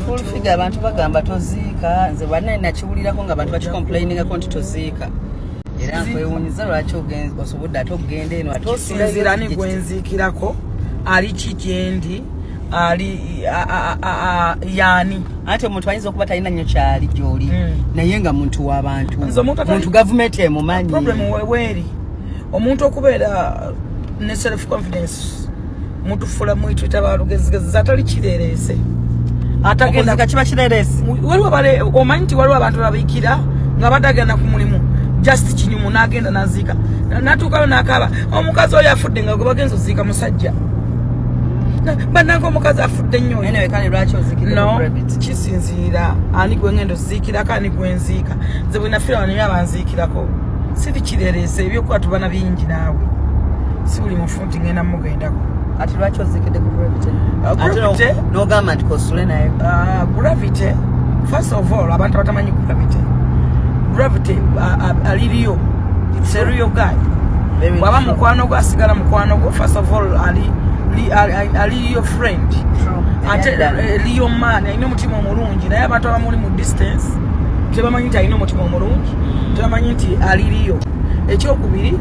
full figure abantu bagamba toziika nze bwana nakiwulirako nga abantu bakicomplaininga ko nti toziika era nkwewunyiza lwaki osobodde ate okugenda eno ate osinzirani gwenziikirako ali kikyendi ali yani ate omuntu ayinza okuba talina nnyo kyali gy'oli naye nga muntu w'abantu muntu gavumenti emumanyi problem weeri omuntu okubeera ne self confidence mutufula mwitwita balugezigezi atali kireerese atagenda kiba kireerese waliwo bale omanyi nti waliwo abantu babiikira nga badagenda ku mulimu just kyinyumo n'agenda n'aziika natuukayo n'akaaba omukazi oyo afudde nga gwe bagenza oziika musajja bannanga omukazi afudde nnyo no kisinziira ani gwe ngendo ziikirako ani gwenziika nze bwe nafira wano nyo abanziikirako siri kireerese ebyokuba tubana bingi naawe si buli mufunti ngenda mugendako ati lwaki oziikidde ku Gravity n'ogamba nti kosule naye Gravity first of all abantu batamanyi Gravity aliriyo it's a real guy waba mukwano gwo asigala mukwano gwo first of all ali your friend ate liyo man ayina omutima omulungi naye abantu abamuli mu distance tebamanyi nti ayina omutima omulungi tebamanyi nti aliriyo ekyokubiri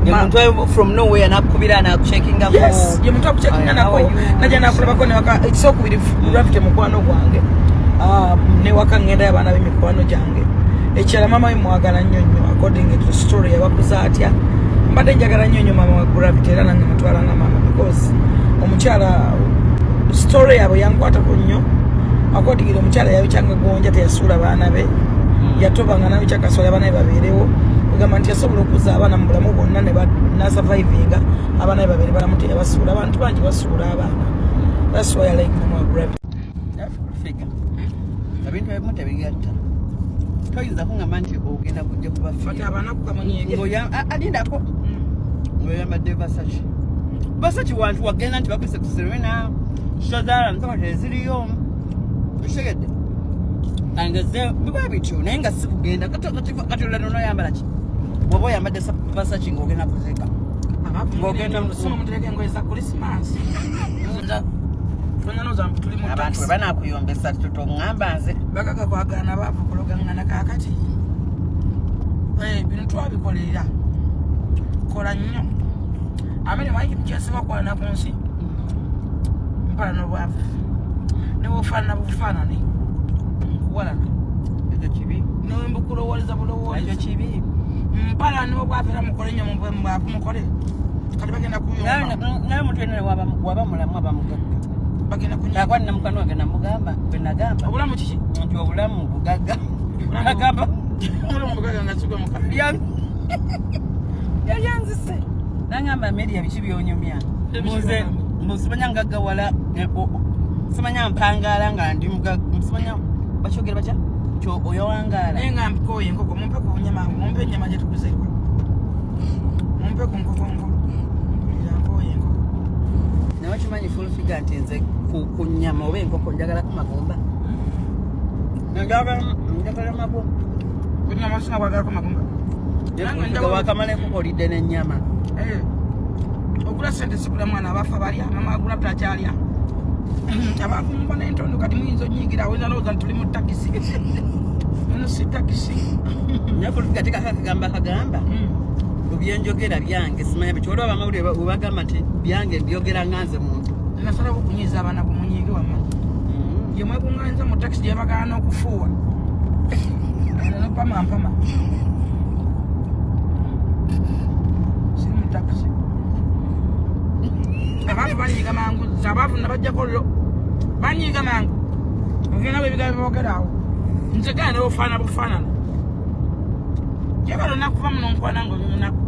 muntu from nowhere nakubira nakucheckinga ko yes ye muntu akucheckinga nako naja nakulabako ne waka ekyokubiri Gravity mukwano gwange ne waka ngenda y'abaana b'emikwano gyange ekyala mama we mwagala nnyo according to the story yabakuza atya mbadde njagala nnyo mama wa Gravity era nange mutwala nga mama because omukyala story yabo yankwatako nnyo according to omukyala yabikyanga gonja teyasuula baana be yatobanga nabikyakasola abaana be babeerewo ogamba nti yasobola okuza abaana mu bulamu bonna ne nasurvivinga abaana be babiri balamu teyabasuula abantu bangi basuula abaana that's why I like mama wa Gravity ebintu ebimu tebigatta toyinza kungamba nti ogenda kujja kubafata abanaku kamunyeege alindako ngoyambadde Versace wantu wagenda nti bakwise ku Serena Shazara ntaka teziriyo ushegedde angeze biba bityo naye nga si kugenda katola nono yambala ki bwoba oyambadde Versace ng'ogenda kuziika ng'ogenda mutereke engoye za Christmas abantu bwe banaakuyombesa totongamba nze bagaga kwagana baavukulogangana kaakati bino twabikolera kola nnyo amene manyi kyasiba kwana ku nsi mpala n'obwavu ne bwofaanana bufaanane nkuwalana ekyo kibi nembukulowoleza bulowoleza ekyo kibi mpala n'obwavu era mukole nnyo mubwavu mukole kati bagenda kuyomba naye omuntu yenna waba mulamu aba mugagga bagenda kunyakwani namukano wange namugamba bwe nagamba obulamu kiki nti obulamu bugagga agamba obulamu bugagga nga kigwa mukama yalyanzise nangamba media biki byonyumya muze musimanya ngaggawala simanya mpangala nga ndi musimanya bakyogera batya kyo oyawangala naye nga mpikoye enkoko mumpe ku bunyama mumpe ennyama gye tukuzeeko mumpe ku nkoko nkulu mpulira nkoye enkoko nawe kimanyi full figure nti nze ku nnyama oba enkoko njagala ku magumba njagala magumba kunyama sina kwagalako magumba wakamala enkoko olidde n'ennyama ogula sente sigula mwana abafa balya mama agula takyalya abakumba n'entondo kati muyinza onyigira oyinza lowooza nti tuli mu takisi eno si takisi naye kakagamba ku byenjogera byange simanya biki waliwo abamawulire webagamba nti byange byogera nganze muntu nasalawo okunyiiza abaana kumunyiige wama ye mwekuŋŋanyiza mu takisi gye bagala n'okufuuwa nopamampama siri mu takisi abantu banyiiga mangu abaavu nabajjako lo banyiiga mangu ogenda bwebiga bibogeraawo nze gana nebufaana bufaanana jagala nakuva muno nkwana nga omunaku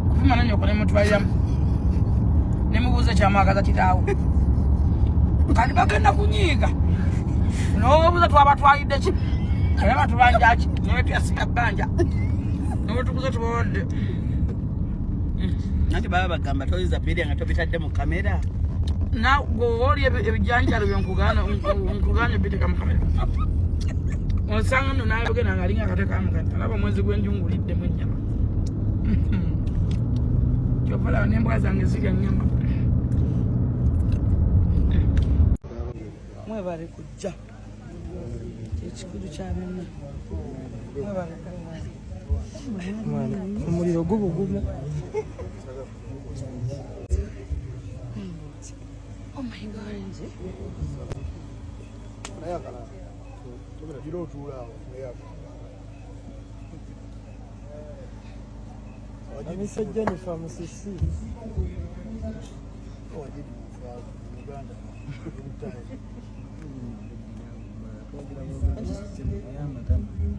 kuvuma nanyoko nemutwaliramu nemubuuza kyamwagaza kitaawo kati bagenda kunyiiga nobuuza twabatwalidde ki alaba tubanja ki nebetuyasiga bbanja nebetukuze tubawadde nati baba bagamba toyiza biriya nga tobitadde mu kamera oli ebijanjalo byenkuganya biteka mu kamera osanga nno nayogera nga alinga akatekamukati alaba omwezi gwenjunguliddemu ennyama kyopalaba nembwa zange zirya nnyama mwebale kujja ekikulu kya bonna mwebale omuliro gubugumu. Oh my God. Mr. Jennifer Musisi.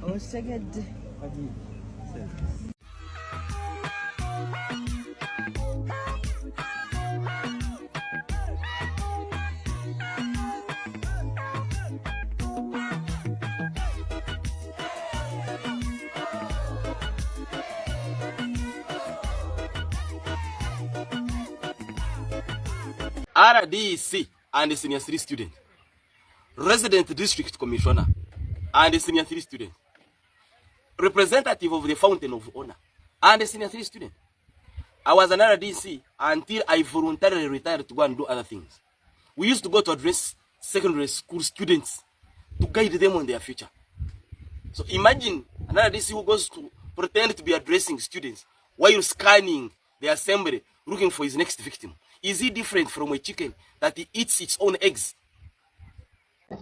Oh, segedde. RDC and senior 3 student, resident district commissioner and senior 3 student, representative of the fountain of honor and senior 3 student. I was an RDC until I voluntarily retired to go and do other things. We used to go to address secondary school students to guide them on their future. So imagine an RDC who goes to pretend to be addressing students while scanning the assembly looking for his next victim. Is he different from a chicken that he eats its own eggs?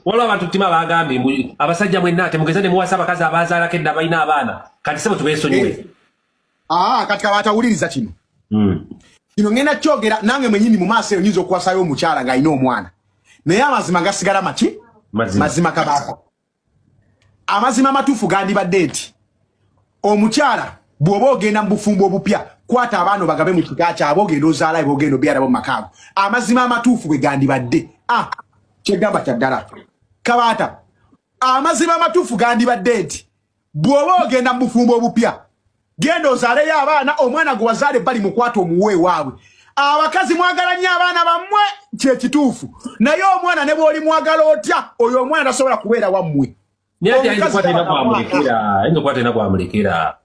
Wala abantu tima bagambe abasajja mwenna temugezane muwasa bakazi abazaala kedda bayina abaana kati sebo tubesonyiwe. Katika batawuliriza kino. Kino ngenda kyogera nange mwenyini mu maaso yonyizo okwasayo omukyala nga ayina omwana. Naye amazima gasigala maki? Mazima kabaka. Amazima amatuufu gandibadde nti omukyala bw'oba ogenda mu bufumbo obupya kwata abaana bagabe mu kika kyabo ogenda ozaala ebogendo byalabo mu makaago. Amazima amatuufu bwe gandibadde. Kyegamba kya ddala. Kabaata. Amazima amatuufu gandibadde nti bw'oba ogenda mu bufumbo obupya genda ozaaleyo abaana omwana gwe wazaale bali mu kwata omuwe waabwe. Abakazi mwagala nnyo abaana bammwe kye kituufu. Naye omwana ne bw'oli mwagala otya oyo omwana tasobola kubeera wammwe. Niye kwatena kwamulekera.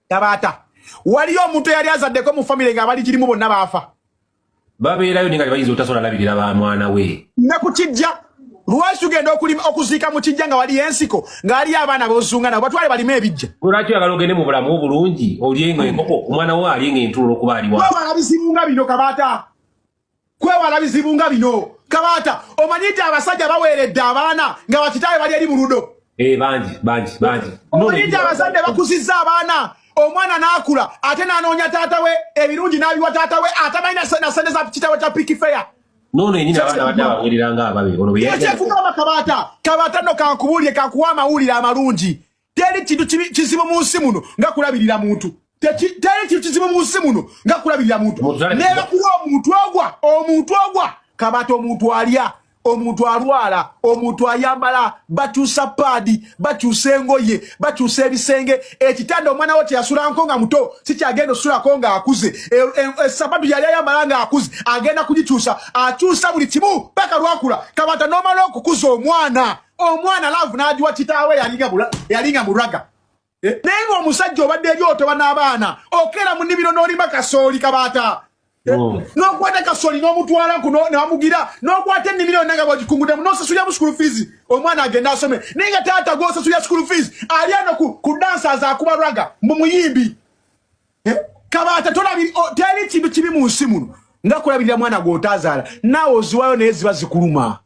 Kabaata. Waliyo omuntu yali azaddeko mu family nga bali kirimu bonna baafa. Babeerayo ninga bayizi utasobola labirira ba mwana we. Ne ku kijja lwaki tugenda okuziika mu kijja nga wali ensiko nga ali abaana b'ozunga nabo batwale balime ebijja. Lwaki oyagala ogende mu bulamu obulungi olyenga enkoko omwana we alinga entulo okuba aliwa. Kwewala bizibu nga bino Kabaata. Kwewala bizibu nga bino Kabaata. Omanyite abasajja baweeredde abaana nga bakitaawe bali eri mu ludo. Bangi. Omanyite abazadde bakuzizza abaana. Omwana naakula ate n'anoonya taata we ebirungi n'abiwa taata we atabalina sente za kitawe kya piki feya. Nono enyini abaana badde abaweereranga ababe ono bye yekyefugamba Kabaata no kankubuulire kankuwa amawulire amalungi. Teri kintu kizibu mu nsi muno nga kulabirira muntu. Teri kintu kizibu mu nsi muno nga kulabirira muntu. Neera kuwa omuntu ogwa Kabaata omuntu alya. Omuntu alwala, omuntu ayambala, bakyusa paadi, bakyusa engoye, bakyusa ebisenge, ekitanda omwana wo yasula nkonga muto, si kyagenda osulako nga akuze. Sabatu yali ayambala nga akuze, agenda kugikyusa, akyusa buli kimu paka lwakula. Kabaata n'omala okukuza omwana. Omwana laavu n'agiwa kitaawe yalinga muraga. Naye ng'omusajja obadde eri otoba n'abaana, okera mu nnimiro n'olima kasooli Kabaata. No kwata kasoli no mutwala kuno na mugira no kwata ni milioni nanga bajikunguda no sasuya mu school fees omwana agenda asome ninga tata go sasuya school fees aliano ku dancers akubaraga mu muyimbi Kabaata tolabi teri kintu kibi mu nsi muno nga kulabirira mwana go tazala nawo ziwayo neziba zikuluma.